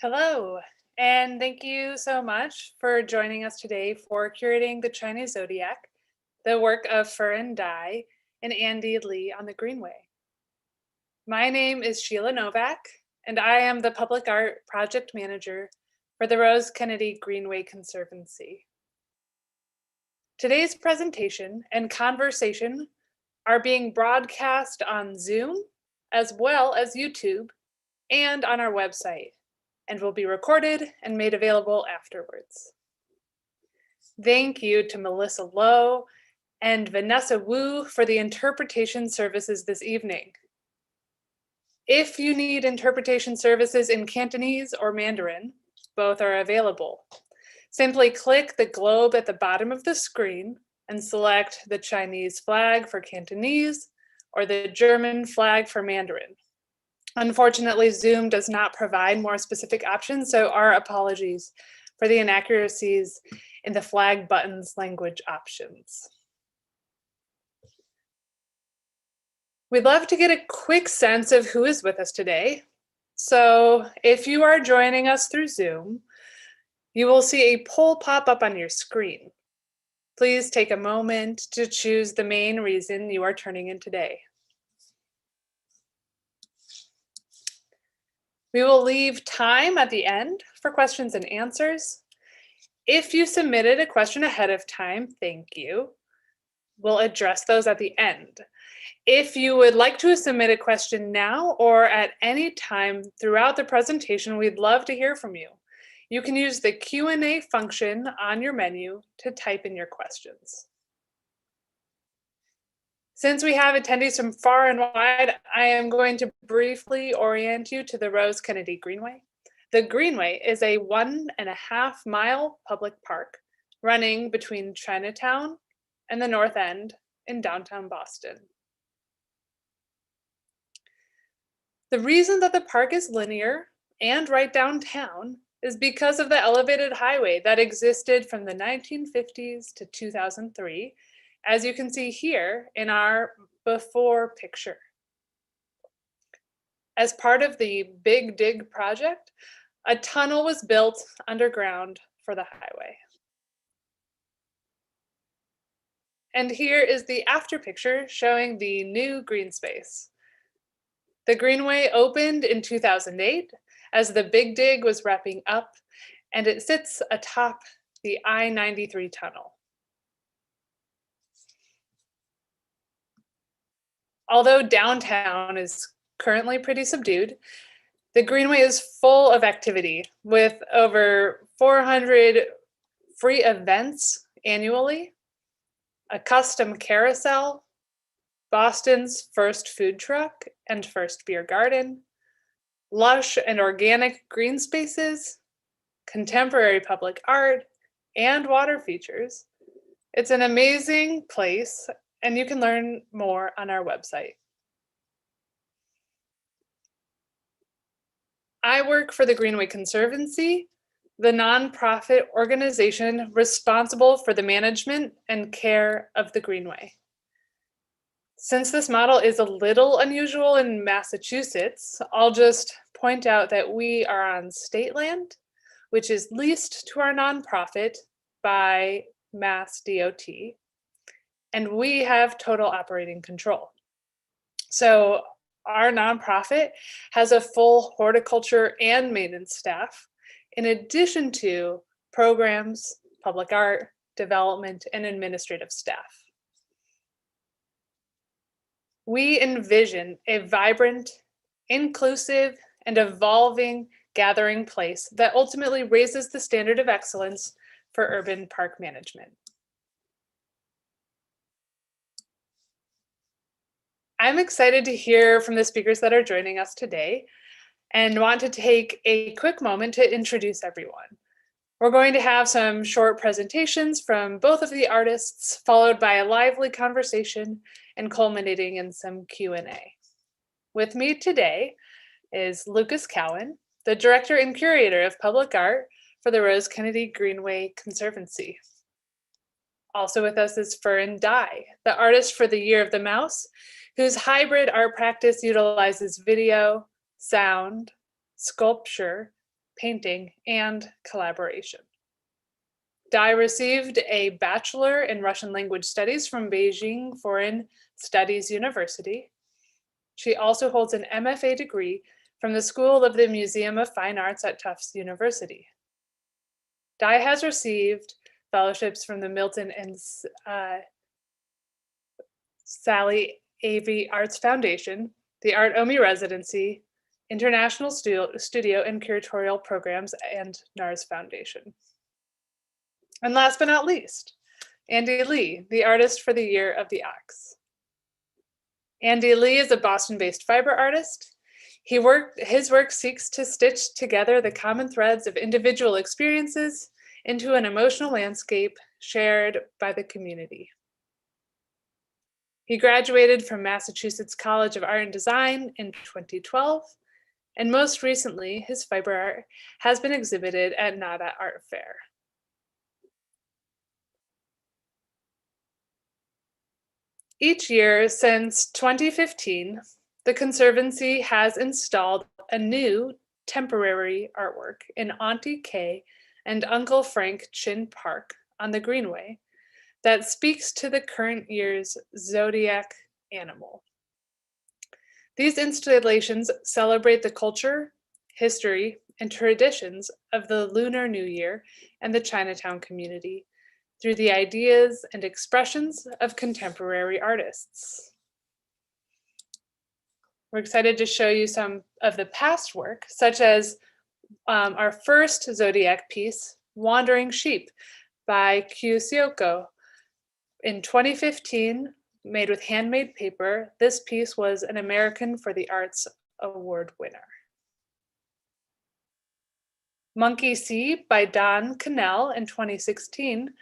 Hello, and thank you so much for joining us today for Curating the Chinese Zodiac, the work of Furen Dai and Andy Lee on the Greenway. My name is Sheila Novak, and I am the Public Art Project Manager for the Rose Kennedy Greenway Conservancy. Today's presentation and conversation are being broadcast on Zoom, as well as YouTube, and on our website, and will be recorded and made available afterwards. Thank you to Melissa Lowe and Vanessa Wu for the interpretation services this evening. If you need interpretation services in Cantonese or Mandarin, both are available. Simply click the globe at the bottom of the screen and select the Chinese flag for Cantonese or the German flag for Mandarin. Unfortunately, Zoom does not provide more specific options, so our apologies for the inaccuracies in the flag buttons language options. We'd love to get a quick sense of who is with us today. So if you are joining us through Zoom, you will see a poll pop up on your screen. Please take a moment to choose the main reason you are turning in today. We will leave time at the end for questions and answers. If you submitted a question ahead of time, thank you. We'll address those at the end. If you would like to submit a question now or at any time throughout the presentation, we'd love to hear from you. You can use the Q&A function on your menu to type in your questions. Since we have attendees from far and wide, I am going to briefly orient you to the Rose Kennedy Greenway. The Greenway is a 1.5-mile public park running between Chinatown and the North End in downtown Boston. The reason that the park is linear and right downtown is because of the elevated highway that existed from the 1950s to 2003, as you can see here in our before picture. As part of the Big Dig project, a tunnel was built underground for the highway. And here is the after picture showing the new green space. The Greenway opened in 2008 as the Big Dig was wrapping up, and it sits atop the I-93 tunnel. Although downtown is currently pretty subdued, the Greenway is full of activity with over 400 free events annually, a custom carousel, Boston's first food truck and first beer garden, lush and organic green spaces, contemporary public art, and water features. It's an amazing place, and you can learn more on our website. I work for the Greenway Conservancy, the nonprofit organization responsible for the management and care of the Greenway. Since this model is a little unusual in Massachusetts, I'll just point out that we are on state land, which is leased to our nonprofit by Mass DOT, and we have total operating control. So our nonprofit has a full horticulture and maintenance staff, in addition to programs, public art, development, and administrative staff. We envision a vibrant, inclusive, and evolving gathering place that ultimately raises the standard of excellence for urban park management. I'm excited to hear from the speakers that are joining us today and want to take a quick moment to introduce everyone. We're going to have some short presentations from both of the artists, followed by a lively conversation and culminating in some Q&A. With me today is Lucas Cowan, the Director and Curator of Public Art for the Rose Kennedy Greenway Conservancy. Also with us is Furen Dai, the artist for the Year of the Mouse, whose hybrid art practice utilizes video, sound, sculpture, painting, and collaboration. Dai received a Bachelor in Russian Language Studies from Beijing Foreign Studies University. She also holds an MFA degree from the School of the Museum of Fine Arts at Tufts University. Dai has received fellowships from the Milton and Sally Avey Arts Foundation, the Art Omi Residency, International Studio and Curatorial Programs, and NARS Foundation. And last but not least, Andy Lee, the artist for the Year of the Ox. Andy Lee is a Boston-based fiber artist. His work seeks to stitch together the common threads of individual experiences into an emotional landscape shared by the community. He graduated from Massachusetts College of Art and Design in 2012, and most recently, his fiber art has been exhibited at NADA Art Fair. Each year since 2015, the Conservancy has installed a new temporary artwork in Auntie K and Uncle Frank Chin Park on the Greenway that speaks to the current year's zodiac animal. These installations celebrate the culture, history, and traditions of the Lunar New Year and the Chinatown community through the ideas and expressions of contemporary artists. We're excited to show you some of the past work, such as our first Zodiac piece, Wandering Sheep by Kyusioko. In 2015, made with handmade paper, this piece was an American for the Arts Award winner. Monkey Sea by Don Cannell in 2016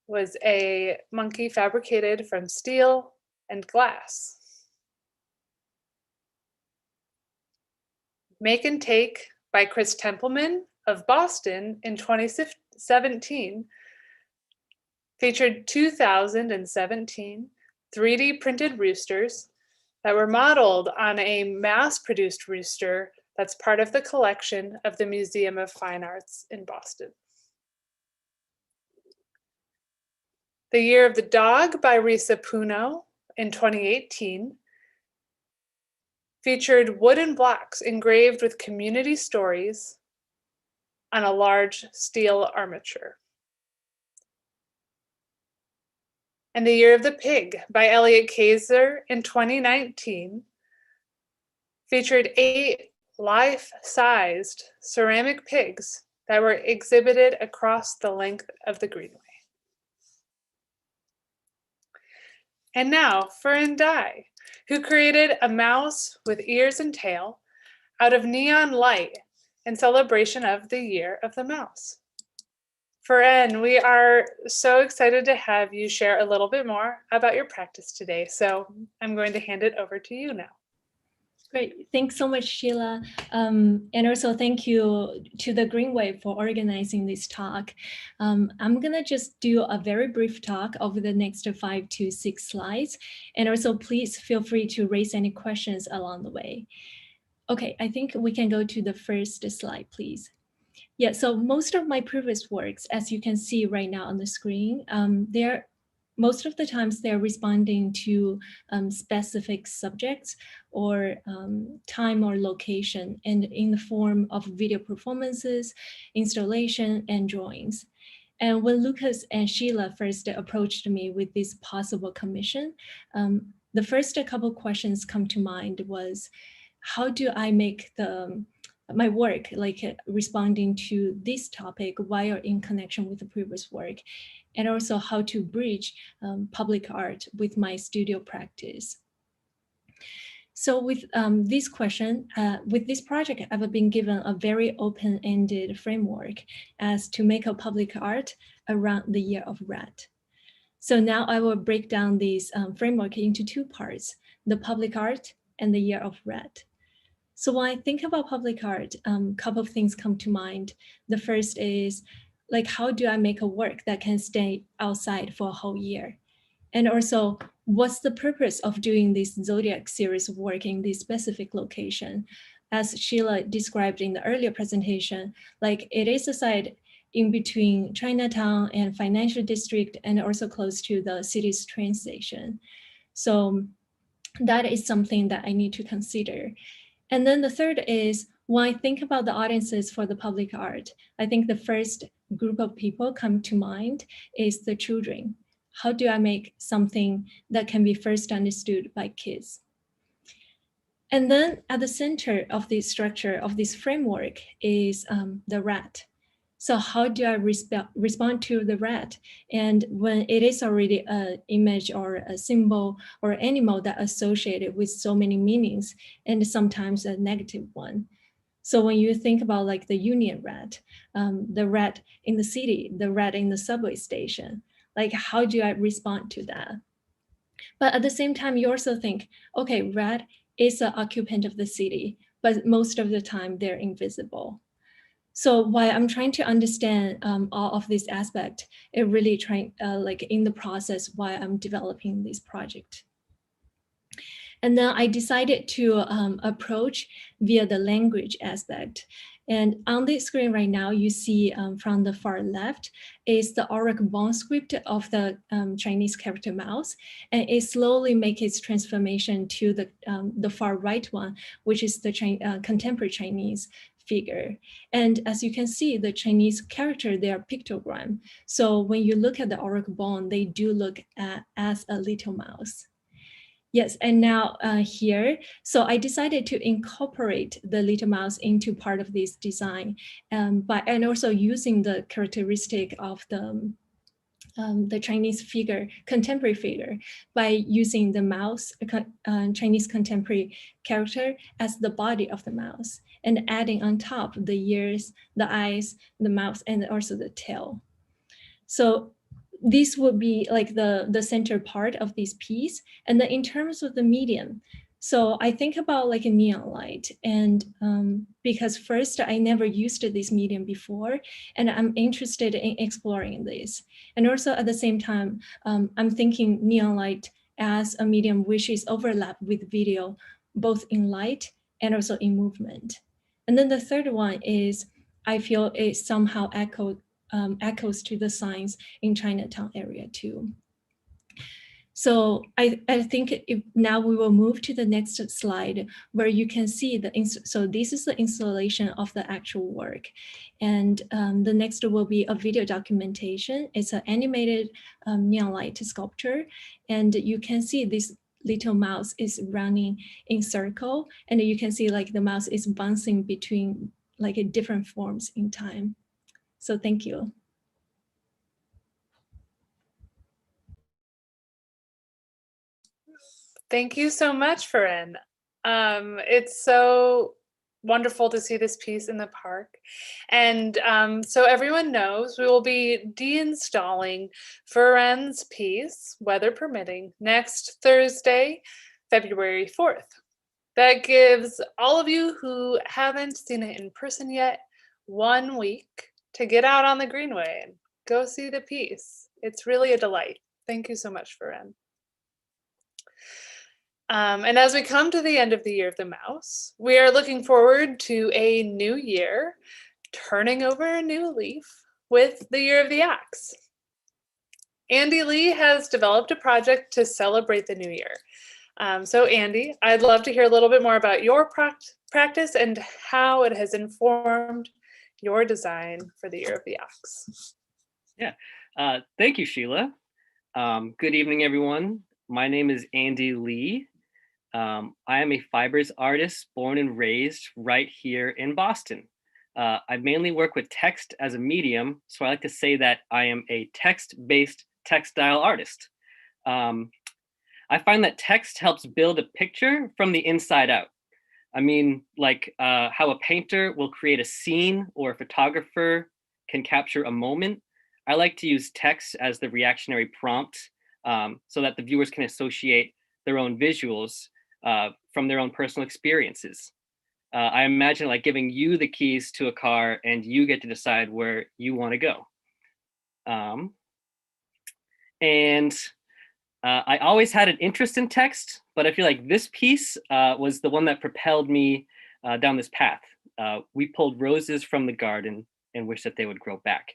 was a monkey fabricated from steel and glass. Make and Take by Chris Templeman of Boston in 2017 featured 2017 3D printed roosters that were modeled on a mass-produced rooster that's part of the collection of the Museum of Fine Arts in Boston. The Year of the Dog by Risa Puno in 2018 featured wooden blocks engraved with community stories on a large steel armature. And The Year of the Pig by Elliot Kaiser in 2019 featured 8 life-sized ceramic pigs that were exhibited across the length of the Greenway. And now, Furen Dai, who created a mouse with ears and tail out of neon light in celebration of the Year of the Mouse. Furen, we are so excited to have you share a little bit more about your practice today. So I'm going to hand it over to you now. Great. Thanks so much, Sheila. And also thank you to the Greenway for organizing this talk. I'm going to just do a very brief talk over the next 5 to 6 slides. And also please feel free to raise any questions along the way. Okay, I think we can go to the first slide, please. Yeah, so most of my previous works, as you can see right now on the screen, most of the times they're responding to specific subjects or time or location, and in the form of video performances, installation, and drawings. And when Lucas and Sheila first approached me with this possible commission, the first couple questions come to mind was, how do I make my work like responding to this topic while in connection with the previous work, and also how to bridge public art with my studio practice. So with this question, with this project, I've been given a very open-ended framework as to make a public art around the Year of Rat. So now I will break down this framework into 2 parts, the public art and the Year of Rat. So when I think about public art, a couple of things come to mind. The first is, like, how do I make a work that can stay outside for a whole year? And also, what's the purpose of doing this Zodiac series of work in this specific location? as Sheila described in the earlier presentation, like it is a site in between Chinatown and financial district and also close to the city's train station. So that is something that I need to consider. And then the third is, when I think about the audiences for the public art, I think the first group of people come to mind is the children. How do I make something that can be first understood by kids? And then at the center of the structure of this framework is the rat. So how do I respond to the rat? And when it is already an image or a symbol or animal that associated with so many meanings and sometimes a negative one. So when you think about like the union rat, the rat in the city, the rat in the subway station, like how do I respond to that? But at the same time, you also think, okay, rat is an occupant of the city, but most of the time they're invisible. So while I'm trying to understand all of this aspect, it really trying like in the process while I'm developing this project. And then I decided to approach via the language aspect. And on the screen right now, you see from the far left is the Auric bone script of the Chinese character mouse. And it slowly makes its transformation to the far right one, which is the contemporary Chinese figure. And as you can see, the Chinese character, they are pictogram. So when you look at the auric bone, they do look as a little mouse. Yes, and now here, so I decided to incorporate the little mouse into part of this design, and also using the characteristic of the Chinese figure, contemporary figure, by using the mouse, Chinese contemporary character as the body of the mouse, and adding on top the ears, the eyes, the mouth, and also the tail. So this would be like the center part of this piece. And then in terms of the medium, so I think about like a neon light, and because first I never used this medium before, and I'm interested in exploring this. And also at the same time, I'm thinking neon light as a medium which is overlapped with video, both in light and also in movement. And then the third one is, I feel it somehow echoes to the signs in Chinatown area too. So I think now we will move to the next slide where you can see so this is the installation of the actual work. And the next will be a video documentation. It's an animated neon light sculpture. And you can see this little mouse is running in circle. And you can see like the mouse is bouncing between like different forms in time. So thank you. Thank you so much, Furen. It's so wonderful to see this piece in the park. And so everyone knows, we will be deinstalling Furen's piece, weather permitting, next Thursday, February 4th. That gives all of you who haven't seen it in person yet 1 week to get out on the Greenway and go see the piece. It's really a delight. Thank you so much, Furen. And as we come to the end of the Year of the Mouse, we are looking forward to a new year, turning over a new leaf with the Year of the Axe. Andy Lee has developed a project to celebrate the new year. So Andy, I'd love to hear a little bit more about your practice and how it has informed your design for the Year of the Axe. Yeah, thank you, Sheila. Good evening, everyone. My name is Andy Lee. I am a fibers artist born and raised right here in Boston. I mainly work with text as a medium, so I like to say that I am a text-based textile artist. I find that text helps build a picture from the inside out. I mean, like how a painter will create a scene or a photographer can capture a moment. I like to use text as the reactionary prompt so that the viewers can associate their own visuals from their own personal experiences. I imagine like giving you the keys to a car and you get to decide where you want to go. I always had an interest in text, but I feel like this piece was the one that propelled me down this path. We pulled roses from the garden and wished that they would grow back.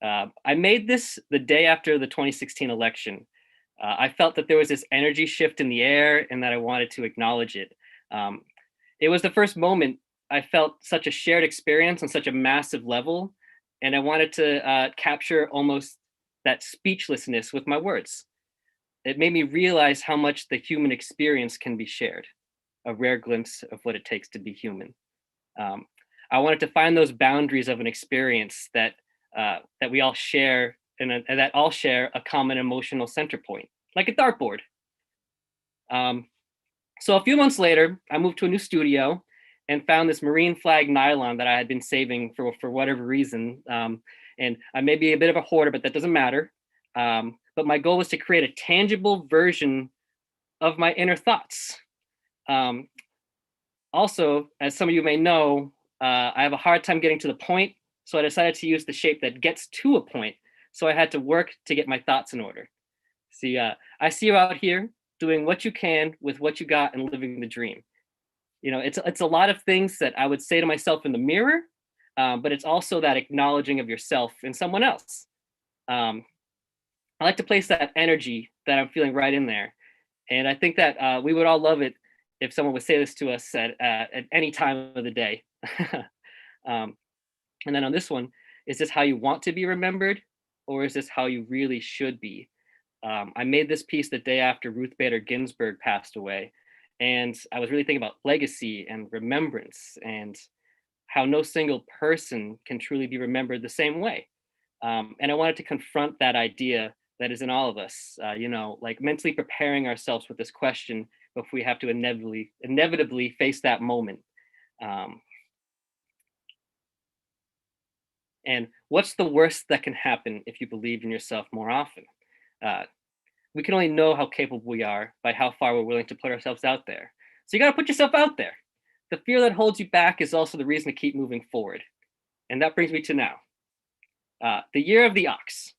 I made this the day after the 2016 election. I felt that there was this energy shift in the air and that I wanted to acknowledge it. It was the first moment I felt such a shared experience on such a massive level, and I wanted to capture almost that speechlessness with my words. It made me realize how much the human experience can be shared, a rare glimpse of what it takes to be human. I wanted to find those boundaries of an experience that we all share and that all share a common emotional center point, like a dartboard. So a few months later, I moved to a new studio and found this marine flag nylon that I had been saving for whatever reason. And I may be a bit of a hoarder, but that doesn't matter. But my goal was to create a tangible version of my inner thoughts. Also, as some of you may know, I have a hard time getting to the point, so I decided to use the shape that gets to a point. So I had to work to get my thoughts in order. See, I see you out here doing what you can with what you got and living the dream. You know, it's a lot of things that I would say to myself in the mirror, but it's also that acknowledging of yourself in someone else. I like to place that energy that I'm feeling right in there. And I think that we would all love it if someone would say this to us at any time of the day. And then on this one, is this how you want to be remembered, or is this how you really should be? I made this piece the day after Ruth Bader Ginsburg passed away. And I was really thinking about legacy and remembrance and how no single person can truly be remembered the same way. And I wanted to confront that idea that is in all of us, you know, like mentally preparing ourselves with this question before we have to inevitably face that moment. And what's the worst that can happen if you believe in yourself more often? We can only know how capable we are by how far we're willing to put ourselves out there. So you got to put yourself out there. The fear that holds you back is also the reason to keep moving forward. And that brings me to now. The Year of the Ox.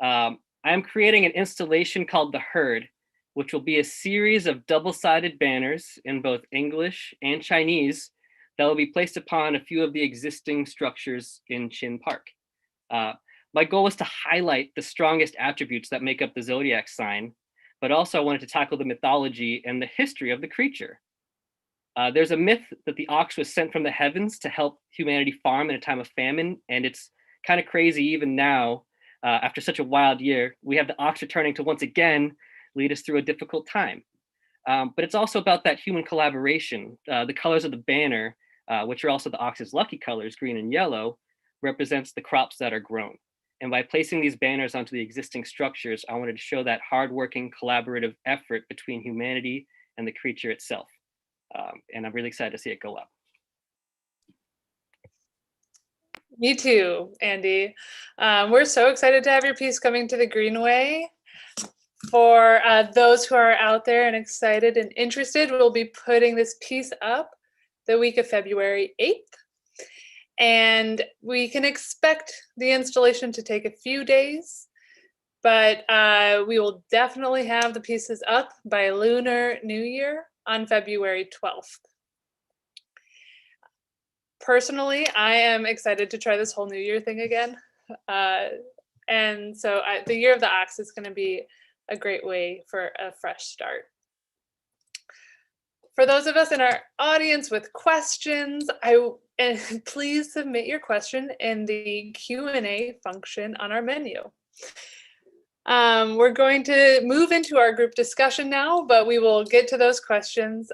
I am creating an installation called The Herd, which will be a series of double-sided banners in both English and Chinese that will be placed upon a few of the existing structures in Chin Park. My goal was to highlight the strongest attributes that make up the zodiac sign, but also I wanted to tackle the mythology and the history of the creature. There's a myth that the ox was sent from the heavens to help humanity farm in a time of famine, and it's kind of crazy even now, after such a wild year, we have the ox returning to once again lead us through a difficult time. But it's also about that human collaboration. The colors of the banner, which are also the ox's lucky colors, green and yellow, represents the crops that are grown. And by placing these banners onto the existing structures, I wanted to show that hardworking collaborative effort between humanity and the creature itself. And I'm really excited to see it go up. Me too, Andy. We're so excited to have your piece coming to the Greenway. For those who are out there and excited and interested, we'll be putting this piece up the week of February 8th. And we can expect the installation to take a few days, but we will definitely have the pieces up by Lunar New Year on February 12th. Personally, I am excited to try this whole New Year thing again. And so the Year of the Ox is going to be a great way for a fresh start. For those of us in our audience with questions, please submit your question in the Q&A function on our menu. We're going to move into our group discussion now, but we will get to those questions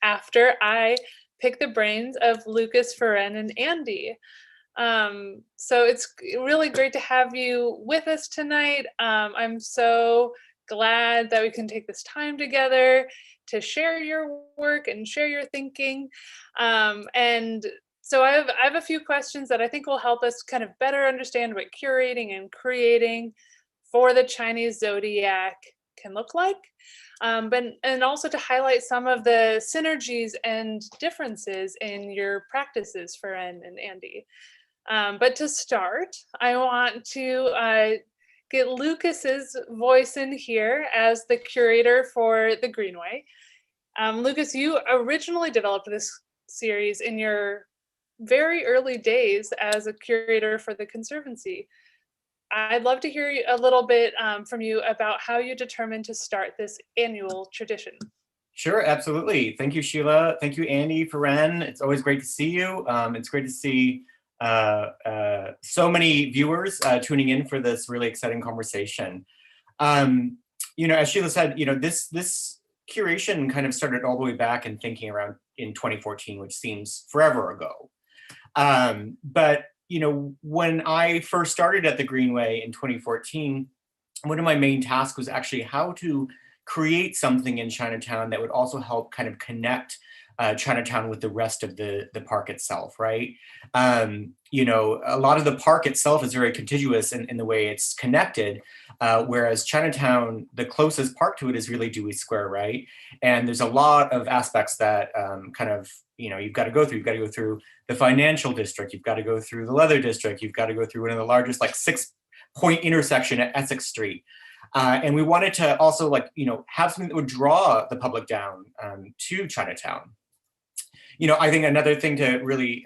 after I pick the brains of Lucas, Furen, and Andy. So it's really great to have you with us tonight. I'm so glad that we can take this time together to share your work and share your thinking. And so I have a few questions that I think will help us kind of better understand what curating and creating for the Chinese Zodiac can look like. And also to highlight some of the synergies and differences in your practices, Furen and Andy. But to start, I want to get Lucas's voice in here as the curator for the Greenway. Lucas, you originally developed this series in your very early days as a curator for the Conservancy. I'd love to hear a little bit from you about how you determined to start this annual tradition. Sure, absolutely. Thank you, Sheila. Thank you, Andy, Furen. It's always great to see you. It's great to see so many viewers tuning in for this really exciting conversation. As Sheila said, this curation kind of started all the way back in thinking around in 2014, which seems forever ago. But when I first started at the Greenway in 2014, one of my main tasks was actually how to create something in Chinatown that would also help kind of connect Chinatown with the rest of the park itself, right? A lot of the park itself is very contiguous in the way it's connected, whereas Chinatown, the closest park to it is really Dewey Square, right? And there's a lot of aspects that you've got to go through. You've got to go through the financial district. You've got to go through the leather district. You've got to go through one of the largest 6-point intersection at Essex Street. And we wanted to also have something that would draw the public down to Chinatown. I think another thing to really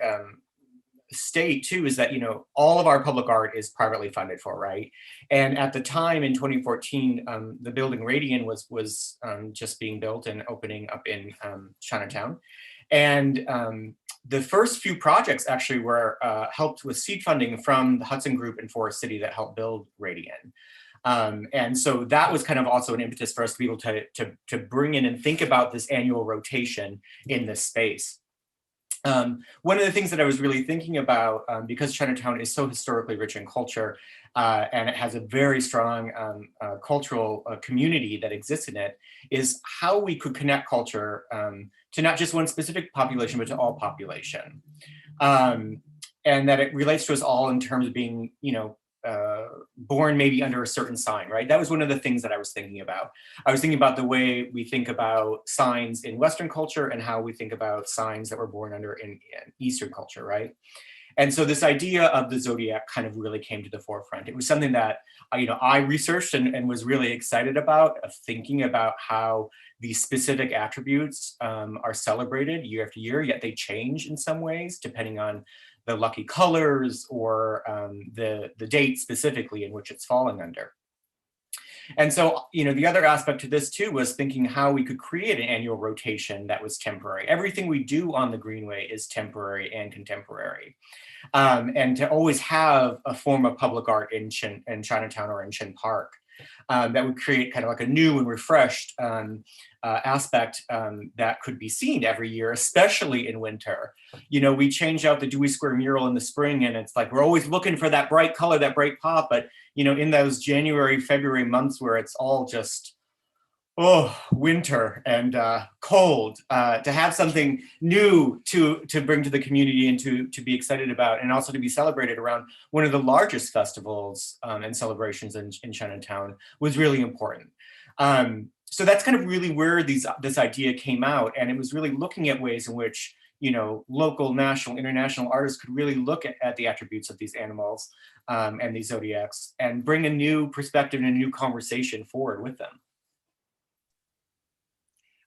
state too is that all of our public art is privately funded for, right? And at the time in 2014, the building Radian was just being built and opening up in Chinatown. And the first few projects actually were helped with seed funding from the Hudson Group and Forest City that helped build Radian. And so that was kind of also an impetus for us to be able to bring in and think about this annual rotation in this space. One of the things that I was really thinking about, because Chinatown is so historically rich in culture, and it has a very strong cultural community that exists in it, is how we could connect culture to not just one specific population, but to all population. And that it relates to us all in terms of being, born maybe under a certain sign, right? That was one of the things that I was thinking about. I was thinking about the way we think about signs in Western culture and how we think about signs that were born under in Eastern culture, right? And so this idea of the zodiac kind of really came to the forefront. It was something that I researched and was really excited about, of thinking about how these specific attributes are celebrated year after year, yet they change in some ways depending on the lucky colors or the date specifically in which it's falling under. And so, the other aspect to this too was thinking how we could create an annual rotation that was temporary. Everything we do on the Greenway is temporary and contemporary. And to always have a form of public art in Chinatown or in Chin Park that would create kind of like a new and refreshed aspect that could be seen every year, especially in winter. We change out the Dewey Square mural in the spring, and it's like we're always looking for that bright color, that bright pop. But in those January, February months where it's all just winter and cold, to have something new to bring to the community and to be excited about, and also to be celebrated around one of the largest festivals and celebrations in Chinatown was really important. So that's kind of really where this idea came out, and it was really looking at ways in which local, national, international artists could really look at the attributes of these animals and these zodiacs and bring a new perspective and a new conversation forward with them.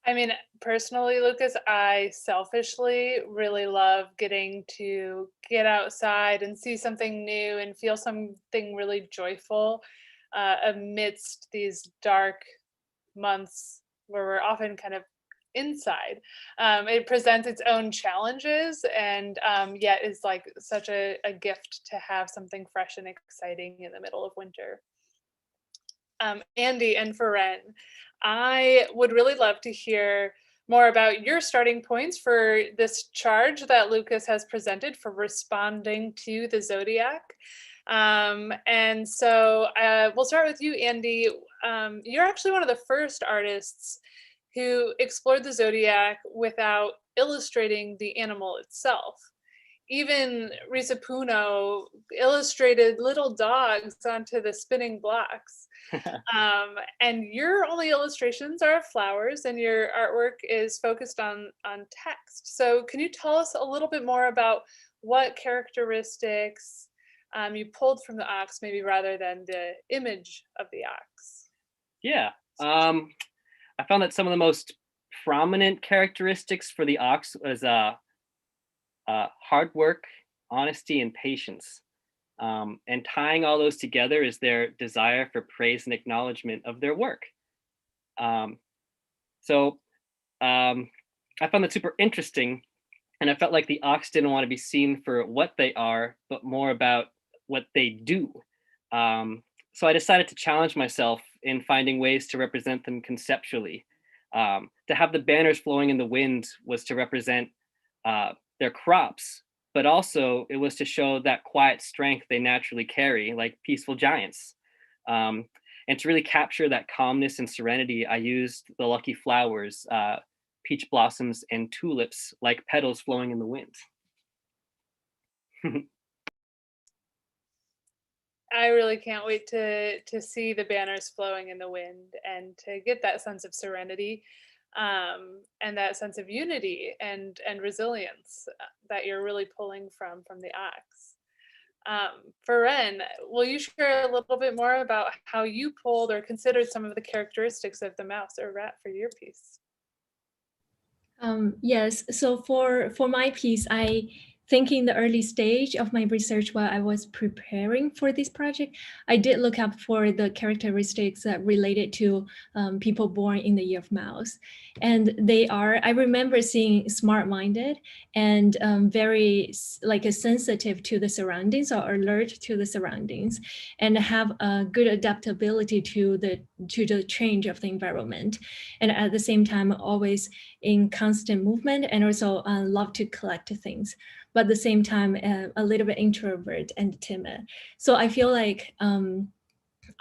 I mean, personally, Lucas, I selfishly really love getting to get outside and see something new and feel something really joyful amidst these dark months where we're often kind of inside. It presents its own challenges, and yet is like such a gift to have something fresh and exciting in the middle of winter. Andy and Furen, I would really love to hear more about your starting points for this charge that Lucas has presented for responding to the zodiac. And so we'll start with you, Andy. You're actually one of the first artists who explored the zodiac without illustrating the animal itself. Even Risa Puno illustrated little dogs onto the spinning blocks. And your only illustrations are of flowers, and your artwork is focused on text. So can you tell us a little bit more about what characteristics you pulled from the ox, maybe rather than the image of the ox? Yeah, I found that some of the most prominent characteristics for the ox was hard work, honesty, and patience. And tying all those together is their desire for praise and acknowledgement of their work. So I found that super interesting, and I felt like the ox didn't want to be seen for what they are, but more about what they do. So I decided to challenge myself in finding ways to represent them conceptually. To have the banners flowing in the wind was to represent their crops, but also it was to show that quiet strength they naturally carry, like peaceful giants. And to really capture that calmness and serenity, I used the lucky flowers, peach blossoms and tulips, like petals flowing in the wind. I really can't wait to see the banners flowing in the wind and to get that sense of serenity, and that sense of unity and resilience that you're really pulling from the ox. Furen, will you share a little bit more about how you pulled or considered some of the characteristics of the mouse or rat for your piece? Yes, so for my piece, I think in the early stage of my research while I was preparing for this project, I did look up for the characteristics that related to people born in the year of mouse. And they are, I remember seeing smart-minded and very sensitive to the surroundings or alert to the surroundings, and have a good adaptability to the change of the environment. And at the same time, always in constant movement, and also love to collect things, but at the same time, a little bit introvert and timid. So I feel like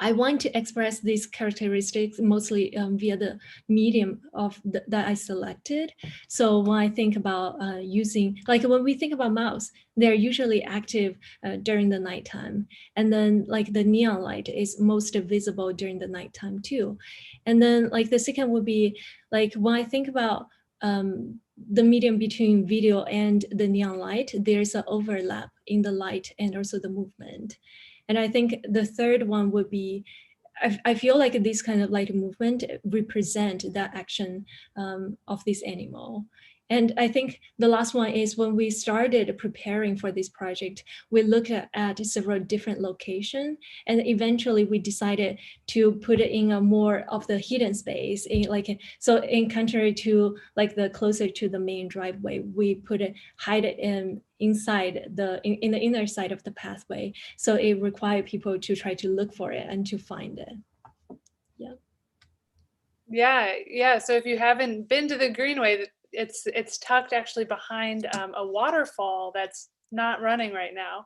I want to express these characteristics mostly via the medium of that I selected. So when I think about using, like when we think about mouse, they're usually active during the nighttime. And then like the neon light is most visible during the nighttime too. And then like the second would be like when I think about the medium between video and the neon light, there's an overlap in the light and also the movement. And I think the third one would be, I feel like this kind of light movement represent that action of this animal. And I think the last one is when we started preparing for this project, we looked at several different locations, and eventually we decided to put it in a more of the hidden space. So in contrary to like the closer to the main driveway, we hide it inside in the inner side of the pathway. So it required people to try to look for it and to find it. Yeah. So if you haven't been to the Greenway, it's tucked actually behind a waterfall that's not running right now.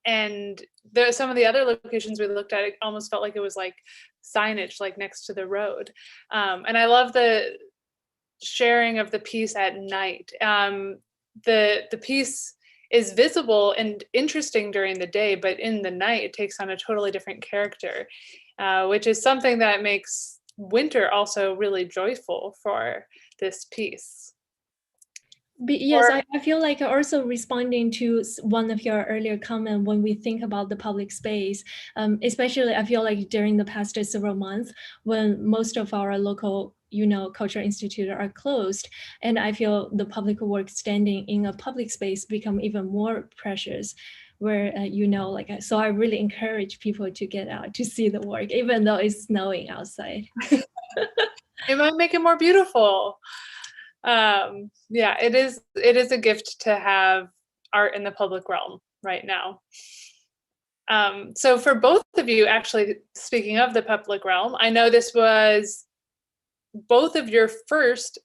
And some of the other locations we looked at, it almost felt like it was like signage, like next to the road. And I love the sharing of the piece at night. The piece is visible and interesting during the day, but in the night it takes on a totally different character, which is something that makes winter also really joyful for this piece. Yes, I feel like also responding to one of your earlier comment when we think about the public space, especially I feel like during the past several months when most of our local cultural institutes are closed, and I feel the public work standing in a public space become even more precious, where so I really encourage people to get out to see the work even though it's snowing outside. It might make it more beautiful. Yeah, it is a gift to have art in the public realm right now. So for both of you, actually, speaking of the public realm, I know this was both of your first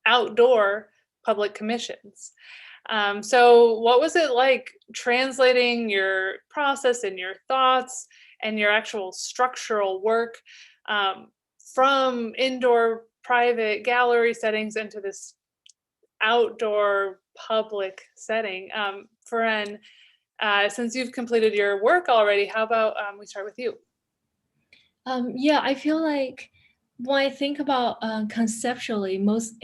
outdoor public commissions. So what was it like translating your process and your thoughts and your actual structural work from indoor private gallery settings into this outdoor public setting? Furen, since you've completed your work already, how about we start with you? Yeah, I feel like when I think about conceptually, most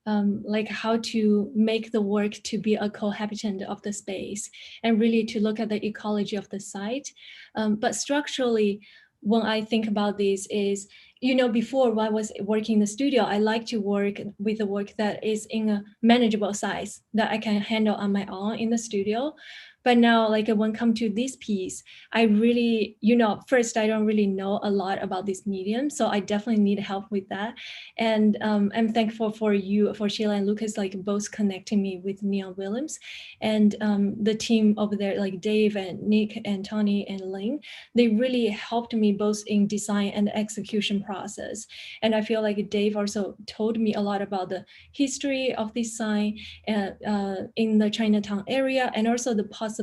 like how to make the work to be a cohabitant of the space and really to look at the ecology of the site. But structurally, when I think about this is you know, before when I was working in the studio, I like to work with the work that is in a manageable size that I can handle on my own in the studio. But now, like when it comes to this piece, I really, you know, first, I don't really know a lot about this medium. So I definitely need help with that. And I'm thankful for you, for Sheila and Lucas, like both connecting me with Neon Williams and the team over there, like Dave and Nick and Tony and Ling. They really helped me both in design and execution process. And I feel like Dave also told me a lot about the history of design in the Chinatown area, and also the possibility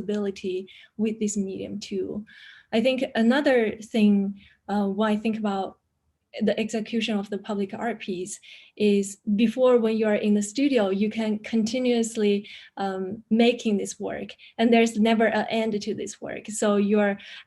with this medium too. I think another thing when I think about the execution of the public art piece is before, when you are in the studio, you can continuously making this work, and there's never an end to this work. So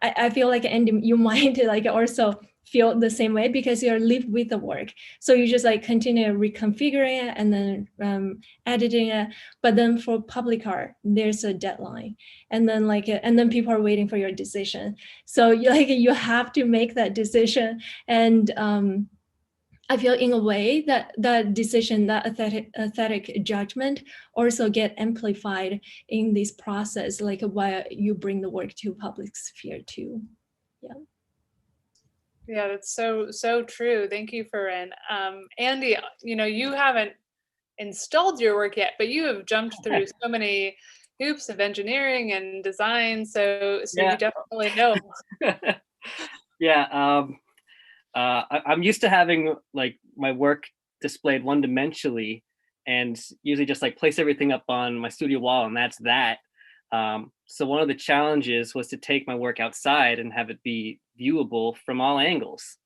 I feel like, and you might like also feel the same way because you're live with the work. So you just like continue reconfiguring it and then editing it. But then for public art, there's a deadline, and then and then people are waiting for your decision. So you have to make that decision. And I feel in a way that that decision, that aesthetic judgment also get amplified in this process, like while you bring the work to public sphere too. Yeah. Yeah, that's so true. Thank you, Furen. Andy, you know, you haven't installed your work yet, but you have jumped through so many hoops of engineering and design, so Yeah. you definitely know. Yeah, I'm used to having like my work displayed one-dimensionally, and usually just like place everything up on my studio wall, and that's that. So one of the challenges was to take my work outside and have it be viewable from all angles.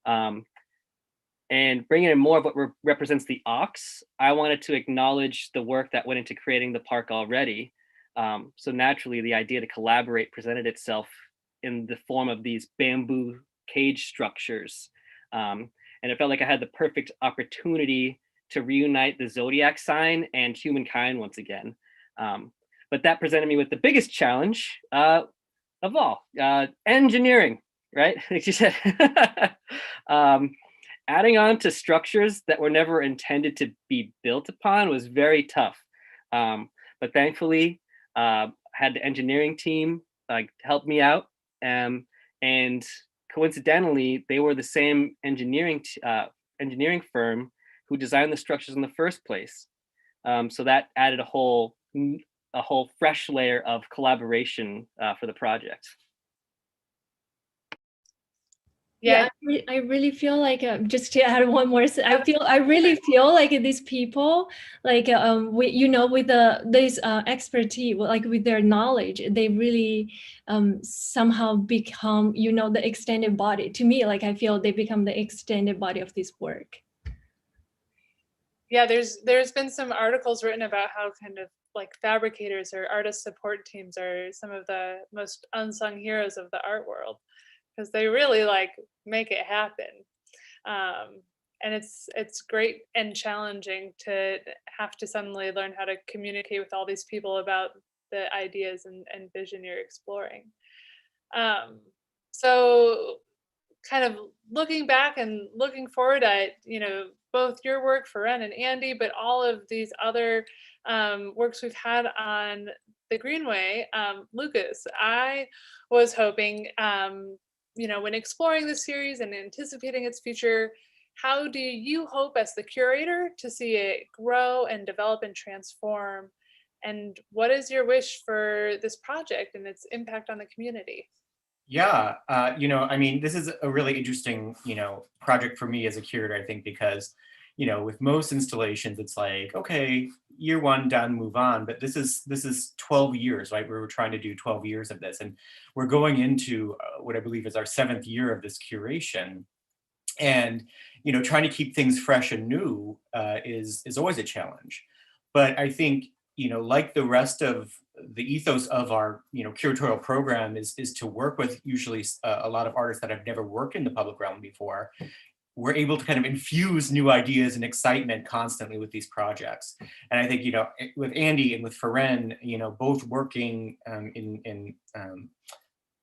And bringing in more of what represents the ox, I wanted to acknowledge the work that went into creating the park already. So naturally, the idea to collaborate presented itself in the form of these bamboo cage structures. And it felt like I had the perfect opportunity to reunite the Zodiac sign and humankind once again. But that presented me with the biggest challenge of all, engineering, right? Like you said. Adding on to structures that were never intended to be built upon was very tough. But thankfully, I had the engineering team help me out. And coincidentally, they were the same engineering firm who designed the structures in the first place. So that added a whole fresh layer of collaboration for the project. Yeah, I really feel like just to add one more, I really feel like these people, like with this expertise, like with their knowledge, they really somehow become the extended body. To me, like I feel they become the extended body of this work. Yeah, there's been some articles written about how kind of like fabricators or artist support teams are some of the most unsung heroes of the art world, because they really like make it happen. And it's great and challenging to have to suddenly learn how to communicate with all these people about the ideas and vision you're exploring. So kind of looking back and looking forward at, both your work, Furen and Andy, but all of these other works we've had on the Greenway. Lucas, I was hoping, when exploring this series and anticipating its future, how do you hope as the curator to see it grow and develop and transform? And what is your wish for this project and its impact on the community? Yeah, this is a really interesting, project for me as a curator, I think, because, with most installations, it's like, okay, year one done, move on. But this is 12 years, right? We were trying to do 12 years of this, and we're going into what I believe is our 7th year of this curation. And, trying to keep things fresh and new is always a challenge. But I think, like the rest of the ethos of our, curatorial program is to work with usually a lot of artists that have never worked in the public realm before. We're able to kind of infuse new ideas and excitement constantly with these projects. And I think, with Andy and with Furen, both working in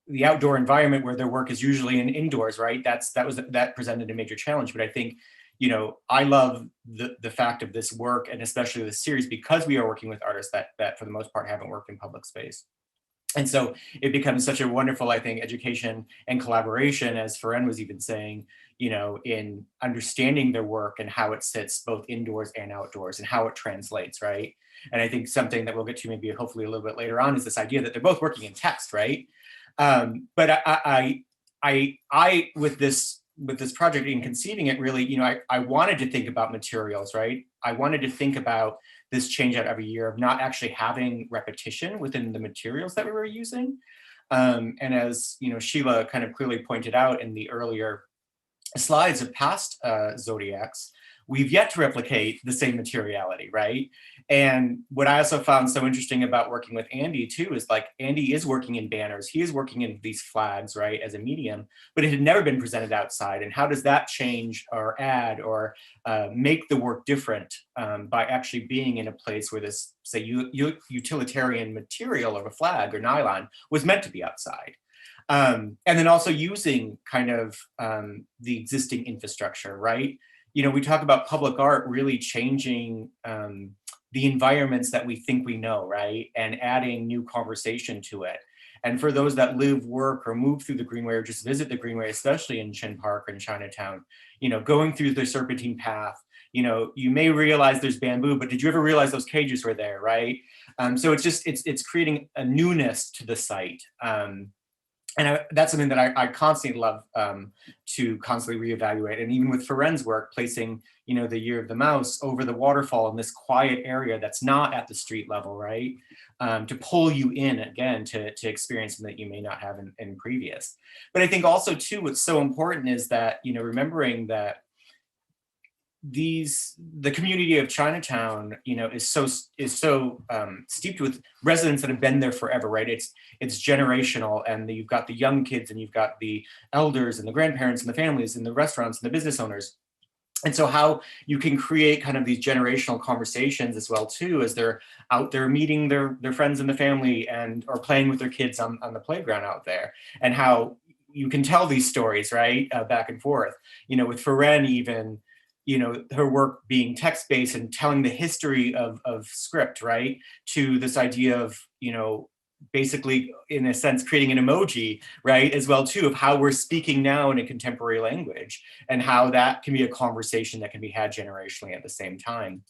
the outdoor environment where their work is usually indoors, right? That presented a major challenge. But I think, you know, I love the fact of this work, and especially this series, because we are working with artists that for the most part haven't worked in public space. And so it becomes such a wonderful, I think, education and collaboration, as Furen was even saying, you know, in understanding their work and how it sits both indoors and outdoors and how it translates, right? And I think something that we'll get to maybe hopefully a little bit later on is this idea that they're both working in text, right? But I with this project, in conceiving it, really, you know, I wanted to think about materials, right? I wanted to think about this change out every year of not actually having repetition within the materials that we were using. And as, you know, Sheila kind of clearly pointed out in the earlier slides of past Zodiacs, we've yet to replicate the same materiality, right? And what I also found so interesting about working with Andy too is, like, Andy is working in banners, he is working in these flags, right, as a medium, but it had never been presented outside. And how does that change or add or make the work different by actually being in a place where this, say, utilitarian material of a flag or nylon was meant to be outside? And then also using kind of the existing infrastructure, right? You know, we talk about public art really changing the environments that we think we know, right? And adding new conversation to it. And for those that live, work, or move through the Greenway, or just visit the Greenway, especially in Chin Park and Chinatown, you know, going through the serpentine path, you know, you may realize there's bamboo, but did you ever realize those cages were there, right? So it's just, it's creating a newness to the site. And that's something that I constantly love to constantly reevaluate. And even with Furen's work, placing, you know, the Year of the Mouse over the waterfall in this quiet area that's not at the street level, right? To pull you in again to experience something that you may not have in previous. But I think also too, what's so important is that, you know, remembering that the community of Chinatown, you know, is so steeped with residents that have been there forever, right? It's generational, and you've got the young kids, and you've got the elders and the grandparents and the families and the restaurants and the business owners. And so how you can create kind of these generational conversations as well too, as they're out there meeting their friends and the family, and or playing with their kids on the playground out there, and how you can tell these stories, right, back and forth. You know, with Furen even, you know, her work being text-based and telling the history of script, right, to this idea of, you know, basically, in a sense, creating an emoji, right, as well too, of how we're speaking now in a contemporary language, and how that can be a conversation that can be had generationally at the same time.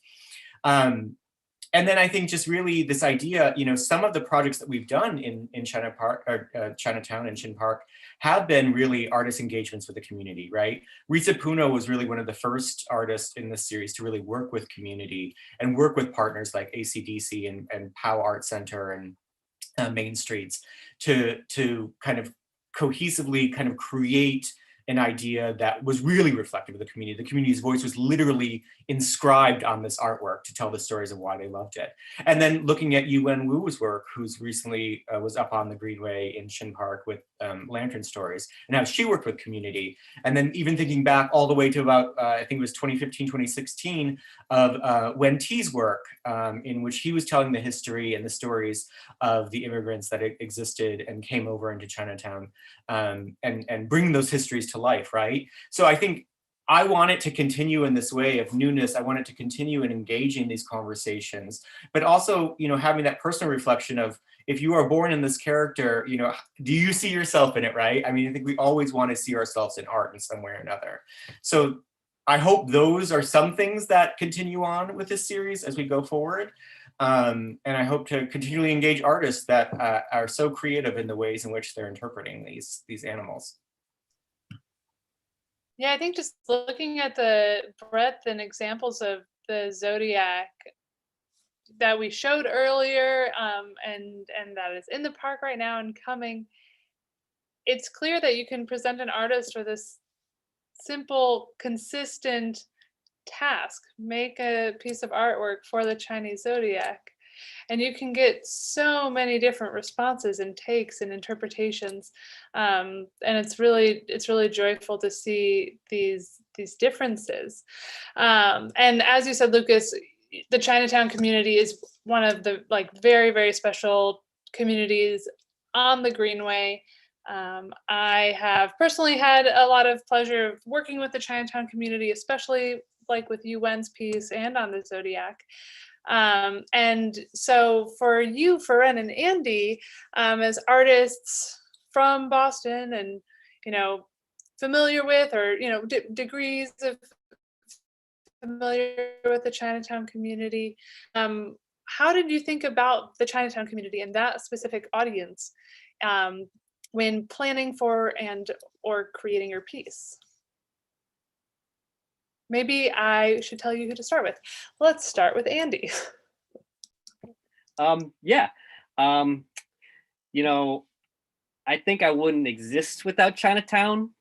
And then I think just really this idea, you know, some of the projects that we've done in Chinatown and Chin Park have been really artist engagements with the community, right? Risa Puno was really one of the first artists in this series to really work with community and work with partners like ACDC and POW Art Center and Main Streets to kind of cohesively kind of create an idea that was really reflective of the community. The community's voice was literally inscribed on this artwork to tell the stories of why they loved it. And then looking at Yuwen Wu's work, who's recently was up on the Greenway in Chin Park with Lantern Stories, and how she worked with community. And then even thinking back all the way to about, I think it was 2015, 2016, of Wen T's work, in which he was telling the history and the stories of the immigrants that existed and came over into Chinatown, and bringing those histories to life, right? So I think I want it to continue in this way of newness. I want it to continue in engaging these conversations, but also, you know, having that personal reflection of, if you are born in this character, you know, do you see yourself in it, right? I mean, I think we always want to see ourselves in art in some way or another. So I hope those are some things that continue on with this series as we go forward. And I hope to continually engage artists that are so creative in the ways in which they're interpreting these animals. Yeah, I think just looking at the breadth and examples of the Zodiac that we showed earlier, and that is in the park right now and coming, it's clear that you can present an artist with this simple, consistent task: make a piece of artwork for the Chinese Zodiac. And you can get so many different responses and takes and interpretations, and it's really joyful to see these differences. And as you said, Lucas, the Chinatown community is one of the very, very special communities on the Greenway. I have personally had a lot of pleasure of working with the Chinatown community, especially like with Wen's piece and on the Zodiac. And so for you, Furen and Andy, as artists from Boston and, familiar with, or, degrees of familiar with the Chinatown community, how did you think about the Chinatown community and that specific audience when planning for or creating your piece? Maybe I should tell you who to start with. Let's start with Andy. Yeah. I think I wouldn't exist without Chinatown.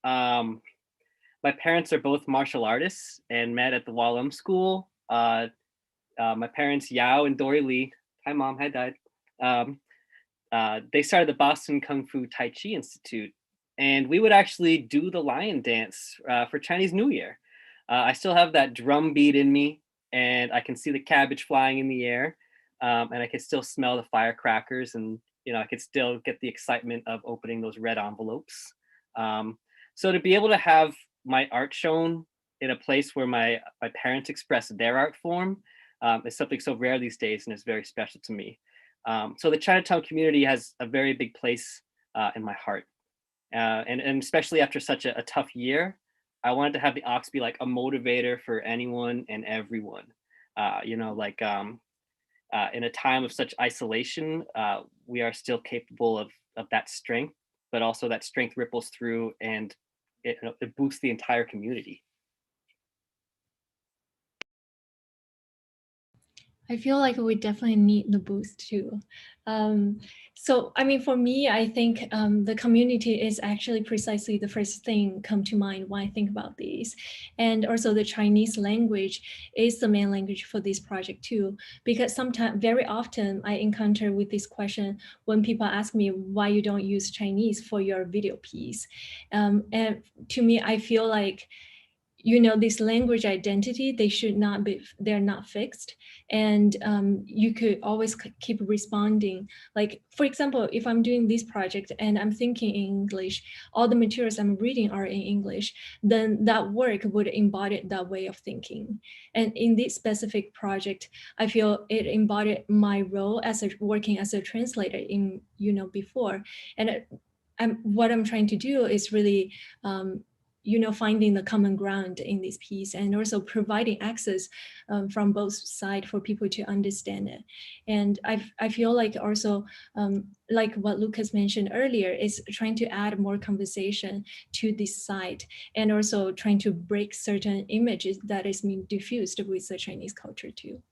My parents are both martial artists and met at the Wallum School. My parents, Yao and Dory Lee, hi mom, hi dad. They started the Boston Kung Fu Tai Chi Institute, and we would actually do the lion dance for Chinese New Year. I still have that drum beat in me, and I can see the cabbage flying in the air, and I can still smell the firecrackers, and I could still get the excitement of opening those red envelopes. So to be able to have my art shown in a place where my parents express their art form is something so rare these days, and is very special to me. So the Chinatown community has a very big place in my heart. And especially after such a tough year, I wanted to have the Ox be like a motivator for anyone and everyone. In a time of such isolation, we are still capable of that strength, but also that strength ripples through, and it boosts the entire community. I feel like we definitely need the boost too. So, I mean, for me, I think the community is actually precisely the first thing come to mind when I think about these. And also the Chinese language is the main language for this project too, because sometimes, very often I encounter with this question when people ask me why you don't use Chinese for your video piece. And to me, I feel like, this language identity, they're not fixed. And you could always keep responding. Like, for example, if I'm doing this project and I'm thinking in English, all the materials I'm reading are in English, then that work would embody that way of thinking. And in this specific project, I feel it embodied my role as working as a translator in, before. And what I'm trying to do is really, finding the common ground in this piece, and also providing access from both sides for people to understand it. And I feel like also, like what Lucas mentioned earlier, is trying to add more conversation to this site, and also trying to break certain images that is being diffused with the Chinese culture too.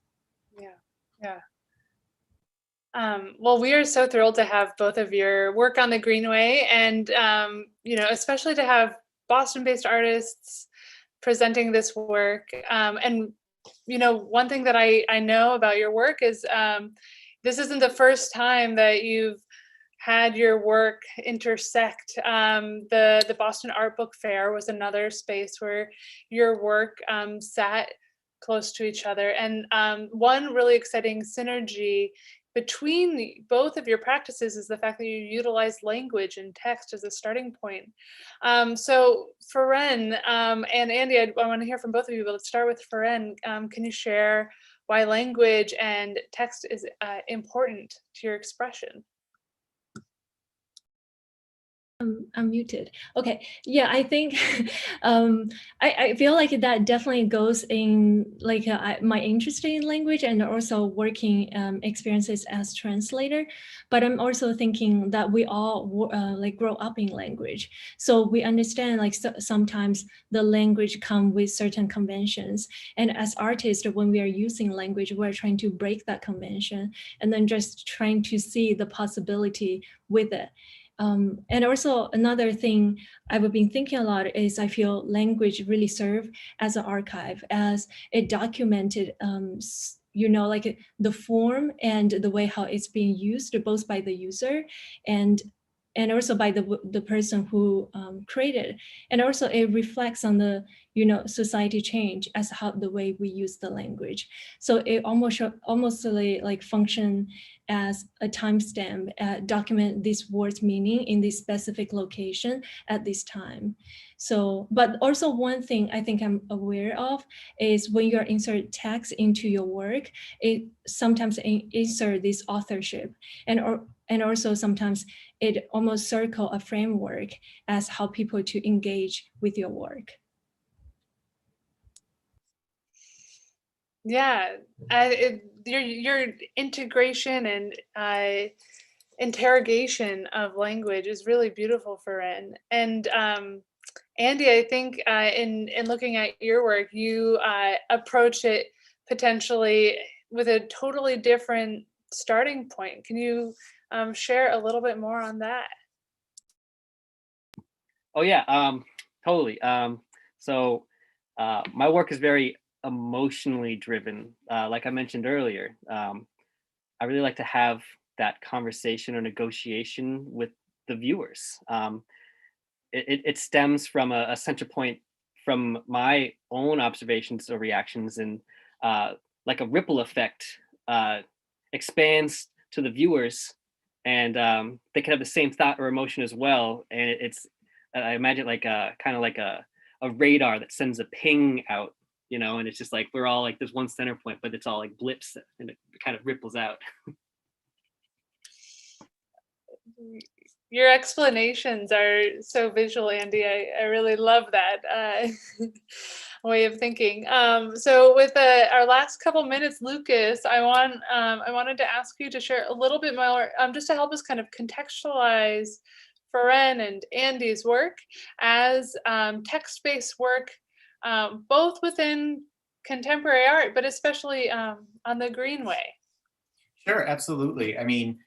Yeah. Well, we are so thrilled to have both of your work on the Greenway, and especially to have Boston-based artists presenting this work. And one thing that I know about your work is this isn't the first time that you've had your work intersect. The Boston Art Book Fair was another space where your work sat close to each other. And one really exciting synergy between both of your practices is the fact that you utilize language and text as a starting point. So Furen and Andy, I want to hear from both of you, but let's start with Furen. Can you share why language and text is important to your expression? I'm muted. Okay, yeah, I think I feel like that definitely goes in like my interest in language and also working experiences as translator. But I'm also thinking that we all like grow up in language, so we understand like sometimes the language come with certain conventions. And as artists, when we are using language, we're trying to break that convention and then just trying to see the possibility with it. And also another thing I've been thinking a lot is I feel language really serve as an archive, as it documented, like the form and the way how it's being used both by the user and and also by the person who created. And also it reflects on the, society change as how the way we use the language. So it almost like function as a timestamp, document this word's meaning in this specific location at this time. So, but also one thing I think I'm aware of is when you're insert text into your work, it sometimes insert this authorship, and also sometimes it almost circle a framework as how people to engage with your work. Yeah, your integration and interrogation of language is really beautiful, Furen. And Andy, I think in looking at your work, you approach it potentially with a totally different starting point. Can you share a little bit more on that? Oh yeah, totally. So my work is very emotionally driven. Like I mentioned earlier, I really like to have that conversation or negotiation with the viewers. It stems from a center point from my own observations or reactions, and like a ripple effect expands to the viewers, and they can have the same thought or emotion as well. And I imagine like kind of like a radar that sends a ping out, and it's just like we're all like there's one center point, but it's all like blips, and it kind of ripples out. Your explanations are so visual, Andy. I really love that way of thinking. So with our last couple minutes, Lucas, I wanted to ask you to share a little bit more, just to help us kind of contextualize Furen and Andy's work as text-based work, both within contemporary art, but especially on the Greenway. Sure, absolutely. I mean,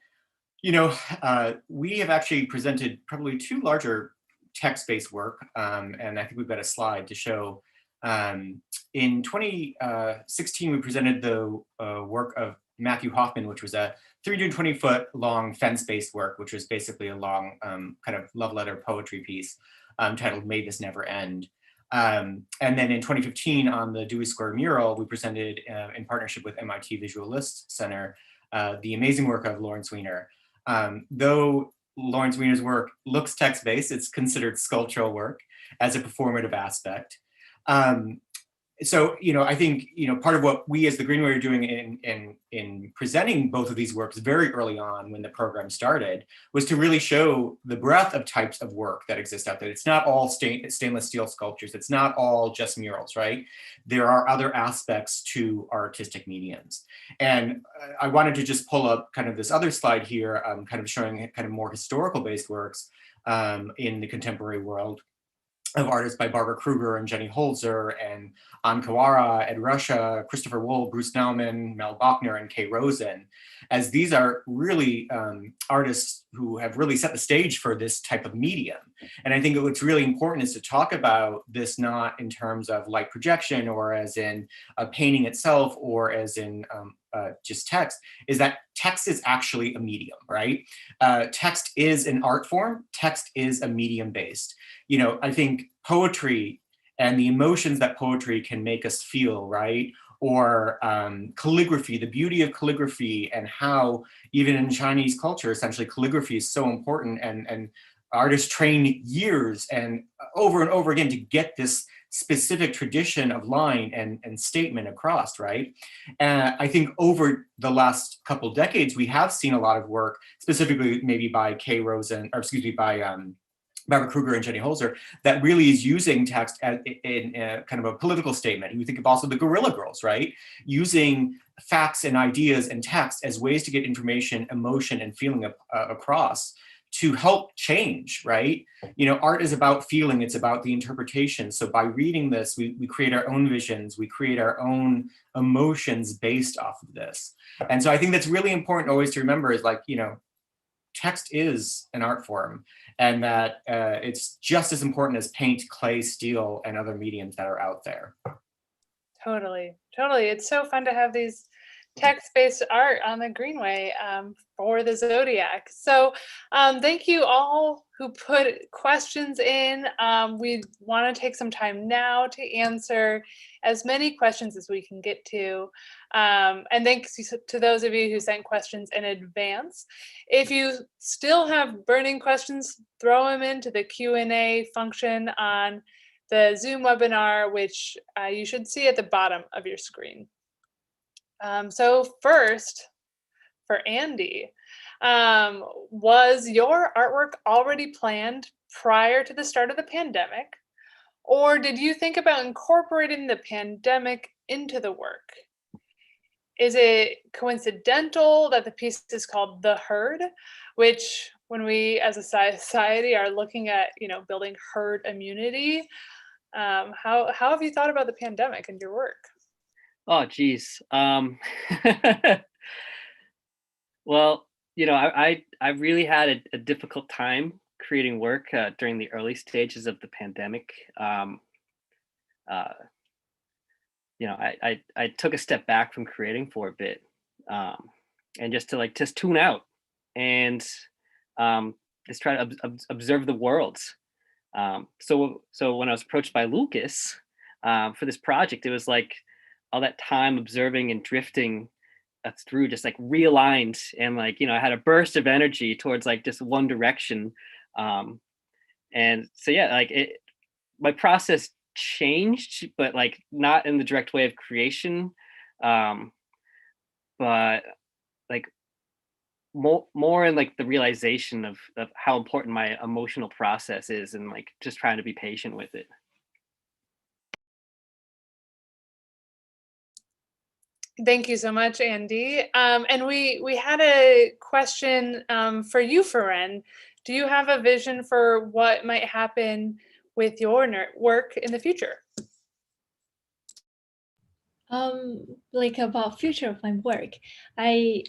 we have actually presented probably two larger text-based work, and I think we've got a slide to show. In 2016, we presented the work of Matthew Hoffman, which was a 320-foot long fence-based work, which was basically a long kind of love letter poetry piece titled "May This Never End." And then in 2015, on the Dewey Square mural, we presented in partnership with MIT Visualist Center the amazing work of Lawrence Weiner. Though Lawrence Weiner's work looks text-based, it's considered sculptural work as a performative aspect. So, I think, part of what we as the Greenway are doing in presenting both of these works very early on when the program started was to really show the breadth of types of work that exist out there. It's not all stainless steel sculptures. It's not all just murals, right? There are other aspects to artistic mediums. And I wanted to just pull up kind of this other slide here, kind of showing kind of more historical based works in the contemporary world of artists by Barbara Kruger and Jenny Holzer and Ann Kawara, Ed Ruscha, Christopher Wool, Bruce Nauman, Mel Bachner, and Kay Rosen, as these are really artists who have really set the stage for this type of medium. And I think what's really important is to talk about this not in terms of light projection or as in a painting itself or as in just text, is that text is actually a medium, right? Text is an art form. Text is a medium based. I think poetry and the emotions that poetry can make us feel, right? Or calligraphy, the beauty of calligraphy and how even in Chinese culture, essentially calligraphy is so important and artists train years and over again to get this specific tradition of line and statement across, right? And I think over the last couple decades, we have seen a lot of work, specifically maybe by Kay Rosen, or excuse me, by Barbara Kruger and Jenny Holzer, that really is using text as in kind of a political statement. You think of also the Guerrilla Girls, right? Using facts and ideas and text as ways to get information, emotion, and feeling across to help change, right? Art is about feeling, it's about the interpretation. So by reading this, we create our own visions, we create our own emotions based off of this. And so I think that's really important always to remember is like, text is an art form and that it's just as important as paint, clay, steel, and other mediums that are out there. Totally. It's so fun to have these text-based art on the Greenway for the Zodiac. So thank you all who put questions in. We want to take some time now to answer as many questions as we can get to. And thanks to those of you who sent questions in advance. If you still have burning questions, throw them into the Q&A function on the Zoom webinar, which you should see at the bottom of your screen. So first, for Andy, was your artwork already planned prior to the start of the pandemic, or did you think about incorporating the pandemic into the work? Is it coincidental that the piece is called The Herd, which when we as a society are looking at, building herd immunity, how have you thought about the pandemic in your work? Oh, geez. Well, I really had a difficult time creating work during the early stages of the pandemic. I took a step back from creating for a bit, and just to just tune out and just try to observe the world. So when I was approached by Lucas for this project, it was like all that time observing and drifting through just realigned, and I had a burst of energy towards just one direction. And so yeah, my process changed, but not in the direct way of creation, but more in the realization of how important my emotional process is, and just trying to be patient with it. Thank you so much, Andy. And we had a question for you, Furen. Do you have a vision for what might happen with your work in the future? About future of my work, I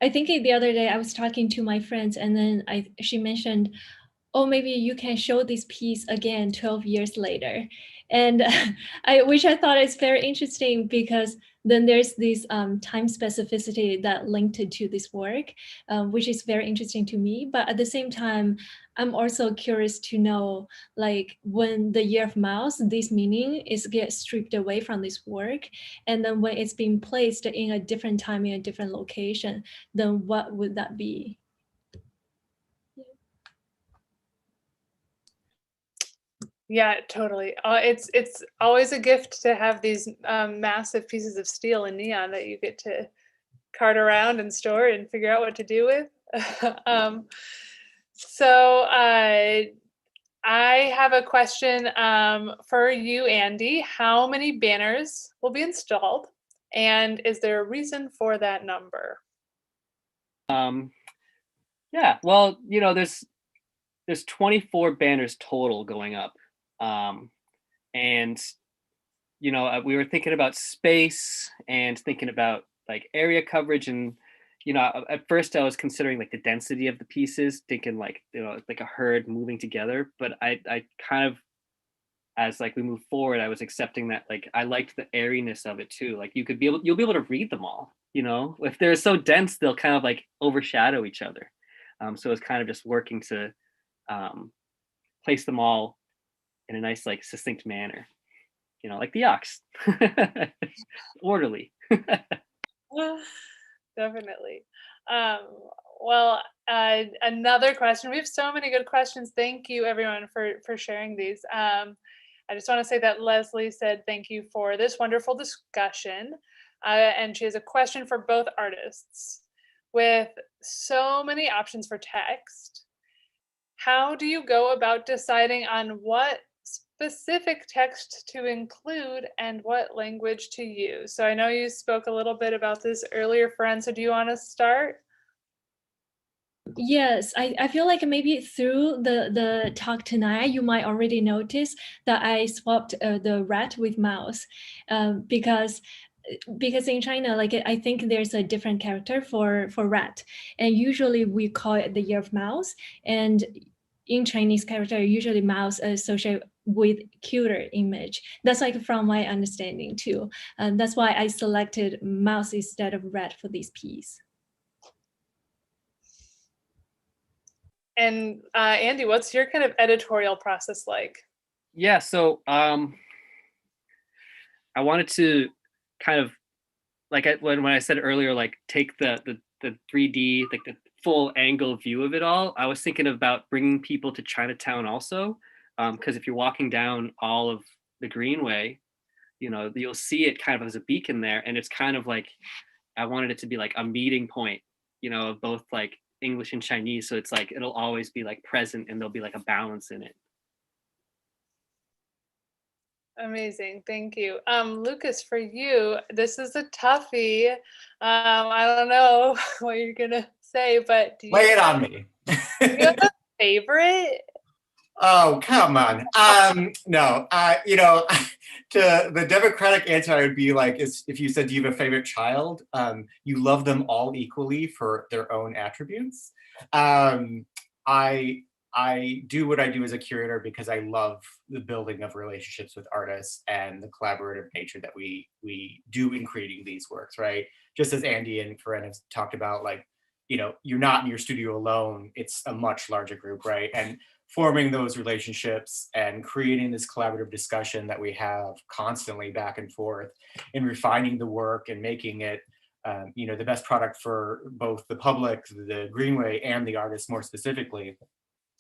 think the other day I was talking to my friends, and then she mentioned, oh, maybe you can show this piece again 12 years later. And which I thought is very interesting, because then there's this time specificity that linked to this work, which is very interesting to me. But at the same time, I'm also curious to know, when the Year of Mouse, this meaning gets stripped away from this work, and then when it's being placed in a different time in a different location, then what would that be? Yeah, totally. It's always a gift to have these massive pieces of steel and neon that you get to cart around and store and figure out what to do with. So I have a question for you, Andy. How many banners will be installed, and is there a reason for that number? Yeah, well, there's 24 banners total going up. And we were thinking about space and thinking about area coverage, and at first I was considering the density of the pieces, thinking a herd moving together, but I kind of, as we move forward, I was accepting that I liked the airiness of it too. You'll be able to read them all. If they're so dense, they'll kind of overshadow each other. So it's kind of just working to place them all in a nice succinct manner, like the ox. Orderly. Definitely. Well, another question. We have so many good questions. Thank you, everyone, for sharing these. I just want to say that Leslie said thank you for this wonderful discussion. And she has a question for both artists. With so many options for text, how do you go about deciding on what specific text to include and what language to use? So I know you spoke a little bit about this earlier, Furen, so do you want to start? Yes, I feel like maybe through the talk tonight, you might already notice that I swapped the rat with mouse, because in China, I think there's a different character for rat, and usually we call it the Year of Mouse. And in Chinese character, usually mouse associated with cuter image. That's like from my understanding too. And that's why I selected mouse instead of red for this piece. And Andy, what's your kind of editorial process like? Yeah, so I wanted to kind of, like when I said earlier, like take the 3D, like the full angle view of it all. I was thinking about bringing people to Chinatown also, because if you're walking down all of the Greenway, you know, you'll see it kind of as a beacon there, and it's kind of like I wanted it to be like a meeting point, you know, of both like English and Chinese. So it's like it'll always be like present, and there'll be like a balance in it. Amazing, thank you. Lucas, for you, this is a toughie. I don't know what you're gonna say, but do you, Lay it on me. do you have a favorite? Oh, come on. No, you know, to the Democratic answer would be like, if you said, do you have a favorite child? You love them all equally for their own attributes. I do what I do as a curator because I love the building of relationships with artists and the collaborative nature that we do in creating these works, right? Just as Andy and Furen have talked about, like, you know, you're not in your studio alone, it's a much larger group, right? And forming those relationships and creating this collaborative discussion that we have constantly back and forth and refining the work and making it you know, the best product for both the public, the Greenway, and the artists more specifically.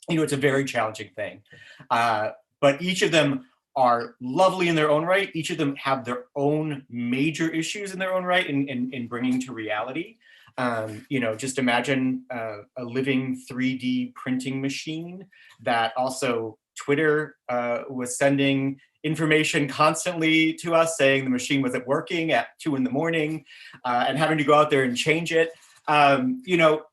You know, it's a very challenging thing. But each of them are lovely in their own right. Each of them have their own major issues in their own right in bringing to reality. You know, just imagine a living 3D printing machine that also Twitter was sending information constantly to us saying the machine wasn't working at 2 a.m. And having to go out there and change it. You know,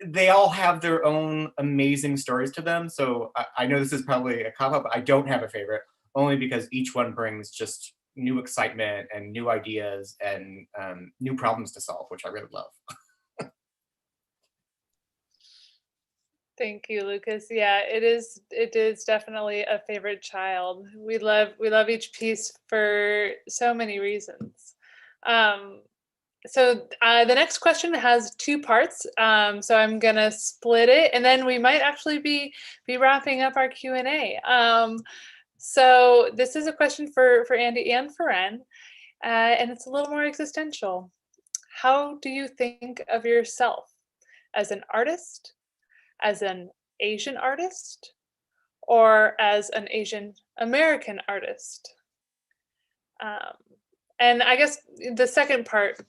they all have their own amazing stories to them. So I know this is probably a cop-out, but I don't have a favorite, only because each one brings just new excitement and new ideas and new problems to solve, which I really love. Thank you, Lucas. Yeah, it is definitely a favorite child. We love each piece for so many reasons. So the next question has 2 parts. So I'm gonna split it, and then we might actually be wrapping up our Q&A. So this is a question for Andy and Furen, and it's a little more existential. How do you think of yourself as an artist, as an Asian artist, or as an Asian American artist? And I guess the second part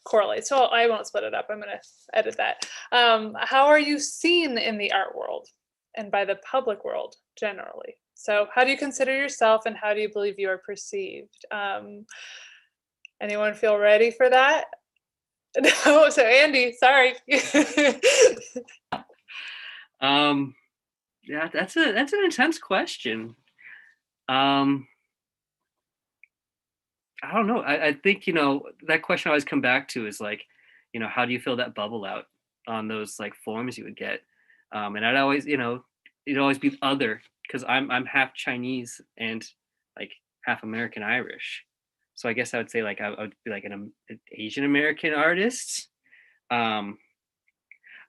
correlates, so I won't split it up. I'm going to edit that. How are you seen in the art world and by the public world generally? So how do you consider yourself, and how do you believe you are perceived? Anyone feel ready for that? No, so Andy, sorry. Yeah, that's an intense question. I don't know. I think, you know, that question I always come back to is like, you know, how do you fill that bubble out on those like forms you would get? And I'd always, you know, it'd always be other, because I'm half Chinese and like half American Irish. So I guess I would say like I would be like an Asian American artist. I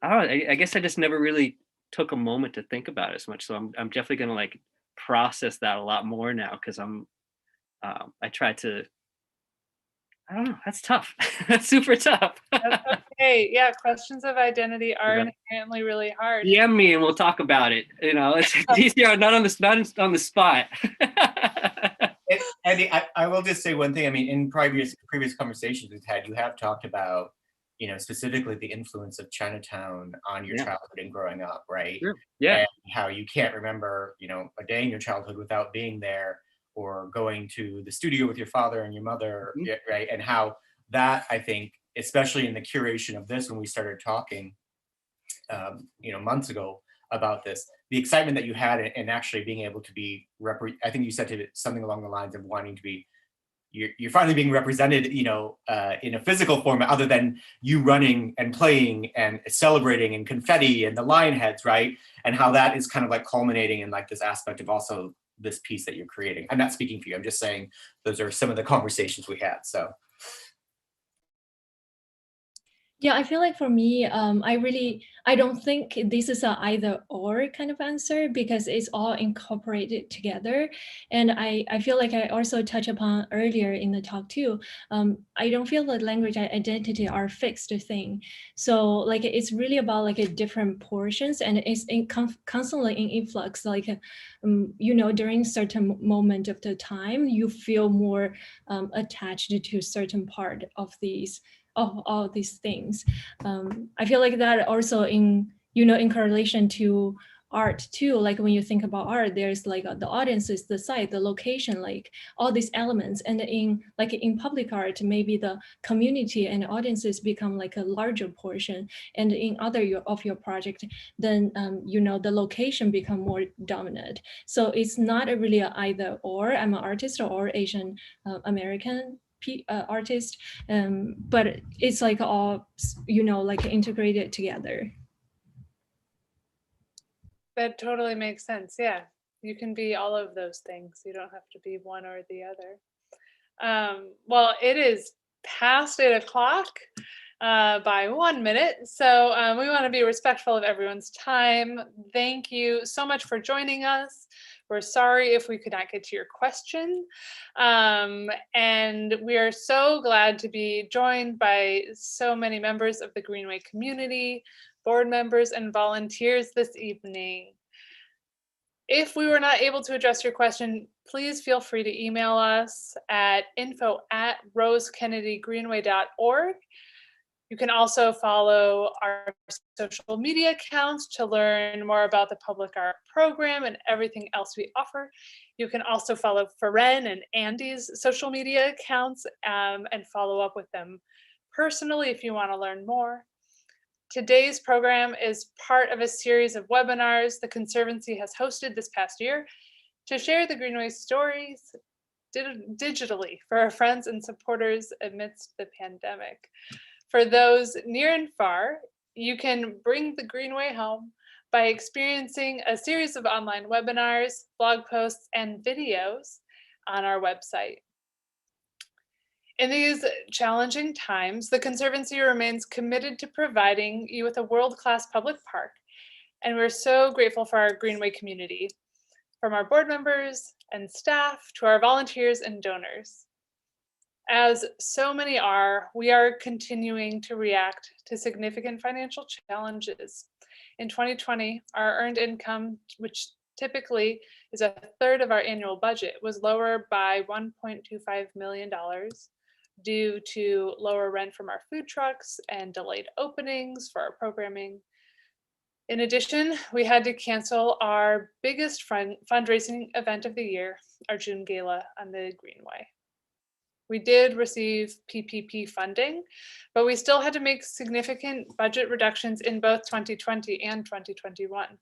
don't know. I guess I just never really took a moment to think about it as much. So I'm definitely gonna like process that a lot more now, because I try to. I don't know. That's tough. That's super tough. That's okay. Yeah, questions of identity are inherently really hard. DM me and we'll talk about it. You know, it's easier not on the spot. Andy, I will just say one thing. I mean, in previous conversations we've had, you have talked about, you know, specifically the influence of Chinatown on your childhood and growing up, right? Sure. Yeah. And how you can't remember, you know, a day in your childhood without being there, or going to the studio with your father and your mother, right? And how that, I think, especially in the curation of this, when we started talking, you know, months ago about this, the excitement that you had in actually being able to be, I think you said something along the lines of wanting to be, you're finally being represented, you know, in a physical form, other than you running and playing and celebrating and confetti and the lion heads, right? And how that is kind of like culminating in like this aspect of also this piece that you're creating. I'm not speaking for you. I'm just saying those are some of the conversations we had. So. Yeah, I feel like for me, I don't think this is a either or kind of answer, because it's all incorporated together. And I feel like I also touched upon earlier in the talk too. I don't feel that language and identity are fixed thing. So like it's really about like a different portions, and it's constantly in influx. Like, you know, during certain moment of the time, you feel more attached to certain part of these of all these things. I feel like that also in, you know, in correlation to art too, like when you think about art, there's like the audiences, the site, the location, like all these elements. And in like in public art, maybe the community and audiences become like a larger portion. And in other of your project, then, you know, the location become more dominant. So it's not a really a either or, I'm an artist or Asian American artist, but it's like all, you know, like integrated together. That totally makes sense. Yeah, you can be all of those things. You don't have to be one or the other. Well, it is past 8 o'clock by 1 minute. So we want to be respectful of everyone's time. Thank you so much for joining us. We're sorry if we could not get to your question. And we are so glad to be joined by so many members of the Greenway community, board members, and volunteers this evening. If we were not able to address your question, please feel free to email us at info@rosekennedygreenway.org. You can also follow our social media accounts to learn more about the public art program and everything else we offer. You can also follow Furen and Andy's social media accounts and follow up with them personally if you want to learn more. Today's program is part of a series of webinars the Conservancy has hosted this past year to share the Greenway stories digitally for our friends and supporters amidst the pandemic. For those near and far, you can bring the Greenway home by experiencing a series of online webinars, blog posts, and videos on our website. In these challenging times, the Conservancy remains committed to providing you with a world-class public park, and we're so grateful for our Greenway community, from our board members and staff to our volunteers and donors. As so many are, we are continuing to react to significant financial challenges. In 2020, our earned income, which typically is a third of our annual budget, was lower by $1.25 million due to lower rent from our food trucks and delayed openings for our programming. In addition, we had to cancel our biggest fundraising event of the year, our June Gala on the Greenway. We did receive PPP funding, but we still had to make significant budget reductions in both 2020 and 2021.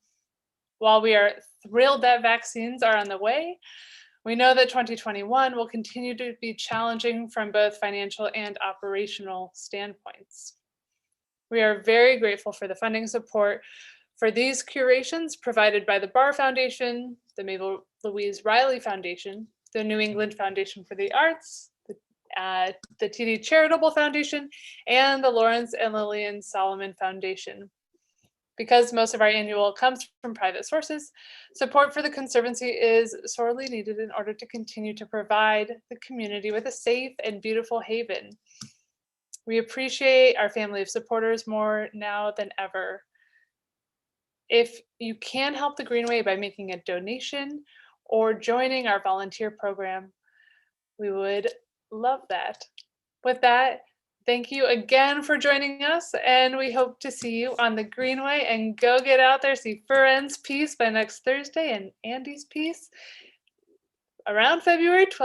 While we are thrilled that vaccines are on the way, we know that 2021 will continue to be challenging from both financial and operational standpoints. We are very grateful for the funding support for these curations provided by the Barr Foundation, the Mabel Louise Riley Foundation, the New England Foundation for the Arts, the TD Charitable Foundation, and the Lawrence and Lillian Solomon Foundation. Because most of our annual comes from private sources, support for the Conservancy is sorely needed in order to continue to provide the community with a safe and beautiful haven. We appreciate our family of supporters more now than ever. If you can help the Greenway by making a donation or joining our volunteer program, we would love that. With that, thank you again for joining us, and we hope to see you on the Greenway. And go get out there, see Furen's piece by next Thursday and Andy's piece around February 12th.